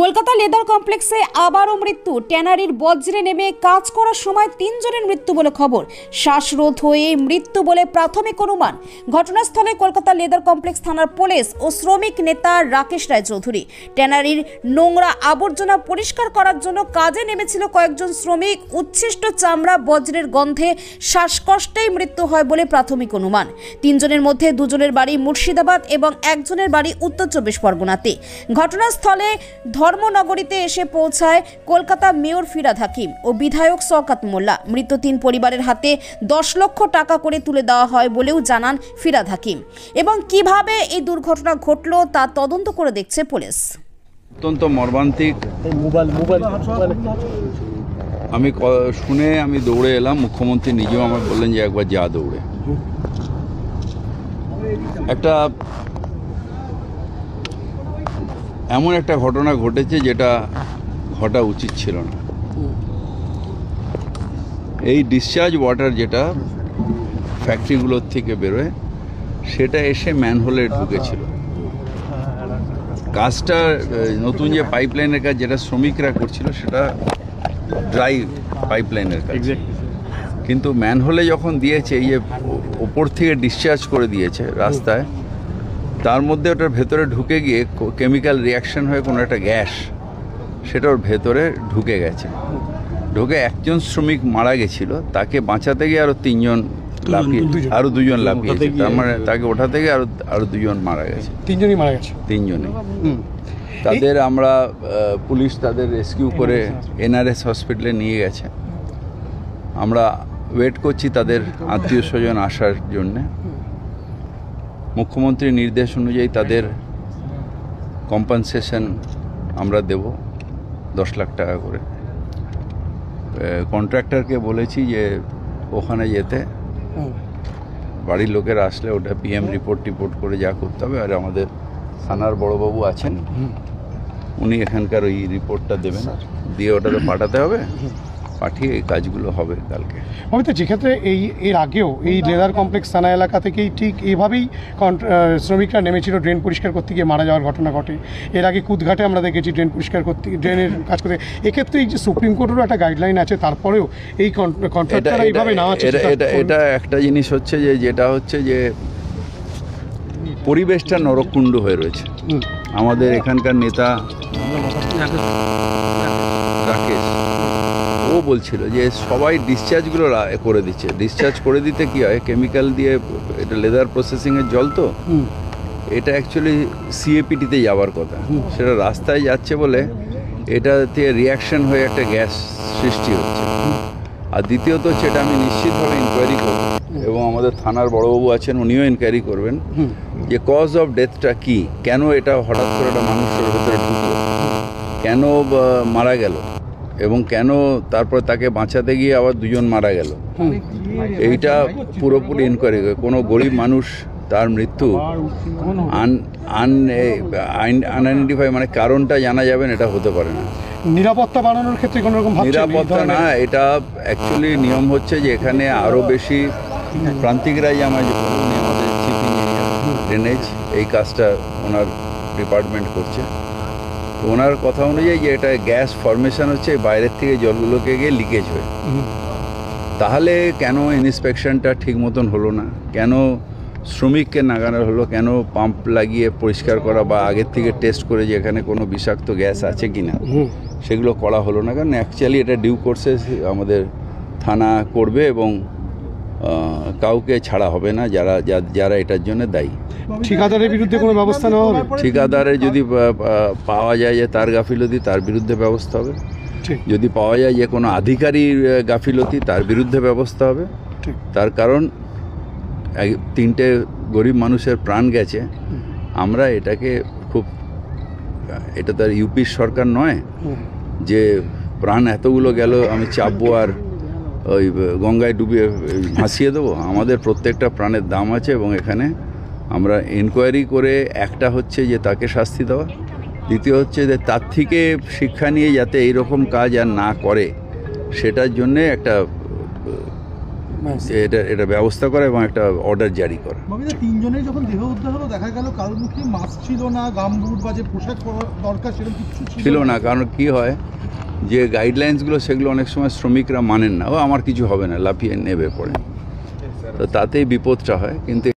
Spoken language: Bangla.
কলকাতা লেদার কমপ্লেক্সে আবারও মৃত্যু। ট্যানারির বজ্রে নেমে কাজ করার সময় 3 জনের মৃত্যু বলে খবর। শ্বাসরোধ হয়ে মৃত্যু বলে প্রাথমিক অনুমান। ঘটনাস্থলে কলকাতা লেদার কমপ্লেক্স থানার পুলিশ ও শ্রমিক নেতা রাকেশ রায় চৌধুরী। ট্যানারির নোংরা আবর্জনা পরিষ্কার করার জন্য কাজে নেমেছিল কয়েকজন শ্রমিক। উচ্ছিষ্ট চামড়া বজ্রের গন্ধে শ্বাসকষ্টেই মৃত্যু হয় বলে প্রাথমিক অনুমান। 3 জনের মধ্যে 2 জনের বাড়ি মুর্শিদাবাদ এবং 1 জনের বাড়ি উত্তর 24 পরগনাতে। ঘটনাস্থলে ধর্মনগরীতে এসে পৌঁছায় কলকাতা মেয়র ফিরহাদ হাকিম ও বিধায়ক শওকত মোল্লা। মৃত 3 পরিবারের হাতে 10 লক্ষ টাকা করে তুলে দেওয়া হয় বলেও জানান ফিরহাদ হাকিম। এবং কিভাবে এই দুর্ঘটনা ঘটলো তা তদন্ত করে দেখছে পুলিশ। অত্যন্ত মর্মান্তিক। আমি শুনে আমি দৌড়ে এলাম। মুখ্যমন্ত্রী নিজেও আমাকে বললেন যে একবার যা দৌড়ে। একটা এমন একটা ঘটনা ঘটেছে যেটা ঘটা উচিত ছিল না। এই ডিসচার্জ ওয়াটার যেটা ফ্যাক্টরিগুলোর থেকে বেরোয় সেটা এসে ম্যানহোলে ঢুকেছিল। কাজটা নতুন যে পাইপলাইনের কাজ যেটা শ্রমিকরা করছিল সেটা ড্রাই পাইপলাইনের কাজ, কিন্তু ম্যানহোলে যখন দিয়েছে এই যে ওপর থেকে ডিসচার্জ করে দিয়েছে রাস্তায়, তার মধ্যে ওটার ভেতরে ঢুকে গিয়ে কেমিক্যাল রিয়াকশন হয়ে কোনো একটা গ্যাস সেটা ওর ভেতরে ঢুকে গেছে। ঢুকে একজন শ্রমিক মারা গেছিল, তাকে বাঁচাতে গিয়ে আরও 3 জন লাফিয়ে, আরও 2 জন লাফিয়েছে। তার মানে তাকে ওঠা থেকে আরও 2 জন মারা গেছে। 3 জনই মারা গেছে। 3 জনই। তাদের আমরা পুলিশ তাদের রেস্কিউ করে NRS হসপিটালে নিয়ে গেছে। আমরা ওয়েট করছি তাদের আত্মীয় স্বজন আসার জন্যে। মুখ্যমন্ত্রীর নির্দেশ অনুযায়ী তাদের কম্পেনসেশন আমরা দেব 10 লাখ টাকা করে। কন্ট্রাক্টরকে বলেছি যে ওখানে যেতে, বাড়ির লোকেরা আসলে ওটা PM রিপোর্ট করে যা করতে হবে। আর আমাদের থানার বড়বাবু আছেন, উনি এখানকার ওই রিপোর্টটা দেবেন, দিয়ে ওটাতে পাঠাতে হবে, পাঠিয়ে এই কাজগুলো হবে কালকে। অমিত, যেক্ষেত্রে এর আগেও এই লেদার কমপ্লেক্স থানা এলাকা থেকেই ঠিক এইভাবেই শ্রমিকরা নেমেছিল ড্রেন পরিষ্কার করতে গিয়ে মারা যাওয়ার ঘটনা ঘটে। এর আগে কুদঘাটে আমরা দেখেছি ড্রেন পরিষ্কার করতে, ড্রেনের কাজ করতে। এক্ষেত্রে এই যে সুপ্রিম কোর্টেরও একটা গাইডলাইন আছে, তারপরেও এই কন্ট্রাক্টররা এইভাবে নেওয়া হচ্ছে। এটা একটা জিনিস হচ্ছে যে যেটা হচ্ছে যে পরিবেশটা নরককুণ্ড হয়ে রয়েছে। আমাদের এখানকার নেতা রাকেশ ও বলছিল যে সবাই ডিসচার্জগুলো করে দিচ্ছে। ডিসচার্জ করে দিতে কি হয়, কেমিক্যাল দিয়ে, এটা লেদার প্রসেসিংয়ের জল তো, এটা অ্যাকচুয়ালি CAPT-তে যাওয়ার কথা, সেটা রাস্তায় যাচ্ছে বলে এটাতে রিয়াকশন হয়ে একটা গ্যাস সৃষ্টি হচ্ছে। আর দ্বিতীয়ত হচ্ছে, এটা আমি নিশ্চিতভাবে ইনকোয়ারি করব এবং আমাদের থানার বড়বাবু আছেন, উনিও ইনকোয়ারি করবেন যে কজ অফ ডেথটা কি, কেন এটা হঠাৎ করে একটা মানুষের ভেতরে ঢুকলো, কেন মারা গেল, এবং কেন তারপর তাকে বাঁচাতে গিয়ে আবার 2 জন মারা গেল। এইটা পুরোপুরি ইনকোয়ারি করে। কোনো গরিব মানুষ তার মৃত্যু আনআইডেন্টিফাই, মানে কারণটা জানা যাবেন, এটা হতে পারে না। নিরাপত্তা বাড়ানোর ক্ষেত্রে কোনো রকম নিরাপত্তা না, এটা অ্যাকচুয়ালি নিয়ম হচ্ছে যে এখানে আরও বেশি প্রান্তিকরাই আমাদের চিফ ইঞ্জিনিয়ার ড্রেনেজ এই কাজটা ওনার ডিপার্টমেন্ট করছে। ওনার কথা অনুযায়ী যে এটা গ্যাস ফর্মেশন হচ্ছে বাইরের থেকে জলগুলোকে গিয়ে লিকেজ হয়ে, তাহলে কেন ইন্সপেকশনটা ঠিক মতন হলো না, কেন শ্রমিককে নাগানো হলো, কেন পাম্প লাগিয়ে পরিষ্কার করা বা আগের থেকে টেস্ট করে যে এখানে কোনো বিষাক্ত গ্যাস আছে কি না সেগুলো করা হলো না। কারণ অ্যাকচুয়ালি এটা ডিউ কোর্সে আমাদের থানা করবে এবং কাউকে ছাড়া হবে না যারা এটার জন্য দায়ী। ঠিকাদারের বিরুদ্ধে কোনো ব্যবস্থা নেওয়া হবে? ঠিকাদারের যদি পাওয়া যায় যে তার গাফিলতি, তার বিরুদ্ধে ব্যবস্থা হবে। যদি পাওয়া যায় যে কোনো আধিকারিক গাফিলতি, তার বিরুদ্ধে ব্যবস্থা হবে। তার কারণ 3টে গরিব মানুষের প্রাণ গেছে। আমরা এটাকে এটা তো আর ইউপির সরকার নয় যে প্রাণ এতগুলো গেল আমি চাপবো আর ওই গঙ্গায় ডুবিয়ে ভাসিয়ে দেবো। আমাদের প্রত্যেকটা প্রাণের দাম আছে এবং এখানে আমরা ইনকোয়ারি করে, একটা হচ্ছে যে তাকে শাস্তি দেওয়া, দ্বিতীয় হচ্ছে যে তার থেকে শিক্ষা নিয়ে যাতে এইরকম কাজ আর না করে সেটার জন্যে একটা যে এটা ব্যবস্থা করা এবং একটা অর্ডার জারি করা। তিনজনের যখন দেহ উদ্ধার হলো দেখা গেল কারোর মুখে মাস্ক ছিল না, গামবুট বা যে পোশাক পরা দরকার সেরকম কিছু ছিল না। কারণ কি হয় যে গাইডলাইন্সগুলো সেগুলো অনেক সময় শ্রমিকরা মানেন না, ও আমার কিছু হবে না, লাফিয়ে নেবে পড়ে, তো তাতেই বিপদটা হয়। কিন্তু